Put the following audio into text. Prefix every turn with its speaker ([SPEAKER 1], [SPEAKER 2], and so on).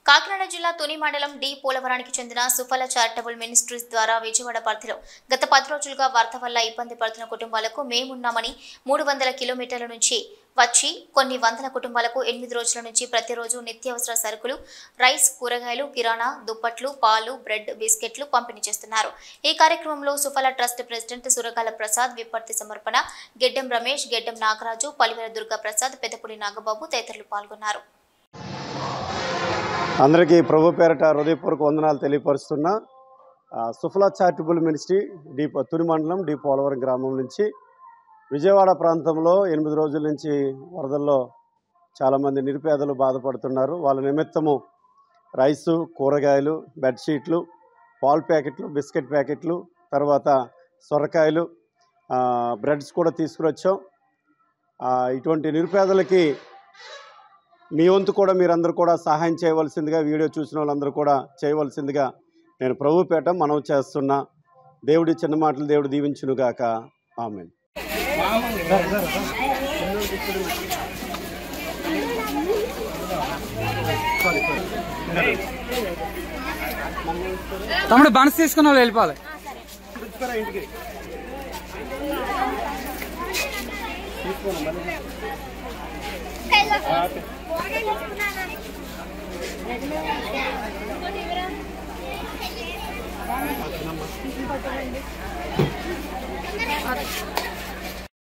[SPEAKER 1] కాకినాడ జిల్లా తుని మండలం డి పోలవరానికి చెందిన సుఫల చారిటబుల్ మినిస్ట్రీస్ ద్వారా విజయవాడ పరిధిలో గత 10 రోజులుగా వరద వల్ల ఇబ్బంది పడుతున్న కుటుంబాలకు మేమున్నామని 300 కిలోమీటర్ల నుంచి వచ్చి కొన్ని వందల కుటుంబాలకు 8 రోజుల నుంచి ప్రతిరోజు నిత్యావసర సరుకులు, రైస్, కూరగాయలు, కిరాణా, దుప్పట్లు, పాలు, బ్రెడ్, బిస్కెట్లు పంపిణీ చేస్తున్నారు. ఈ కార్యక్రమంలో సుఫల ట్రస్ట్ ప్రెసిడెంట్ సురగాల ప్రసాద్, విప్పర్తి సమర్పణ, గెడ్డెం రమేష్, గెడ్డెం నాగరాజు, పలివేల దుర్గా ప్రసాద్, పెద్దపూడి నాగబాబు తదితరులు పాల్గొన్నారు.
[SPEAKER 2] అందరికీ ప్రభు పేరట హృదయపూర్వక వందనాలు తెలియపరుస్తున్నా. సుఫల చారిటబుల్ మినిస్ట్రీ తుని మండలం డి పోలవరం గ్రామం నుంచి విజయవాడ ప్రాంతంలో 8 రోజుల నుంచి వరదల్లో చాలామంది నిరుపేదలు బాధపడుతున్నారు. వాళ్ళ నిమిత్తము రైసు, కూరగాయలు, బెడ్షీట్లు, పాల్ ప్యాకెట్లు, బిస్కెట్ ప్యాకెట్లు, తర్వాత సొరకాయలు, బ్రెడ్స్ కూడా తీసుకురొచ్చాం. ఇటువంటి నిరుపేదలకి మీ వంతు కూడా మీరందరూ కూడా సహాయం చేయవలసిందిగా, వీడియో చూసిన వాళ్ళందరూ కూడా చేయవలసిందిగా నేను ప్రభుపేట మనవి చేస్తున్నా. దేవుడి చిన్న మాటలు దేవుడు దీవించునుగాక. ఆమేన్.
[SPEAKER 3] తమ్ముడు బన్స్ తీసుకున్న వాళ్ళు వెళ్ళిపోవాలి. ఇంటికి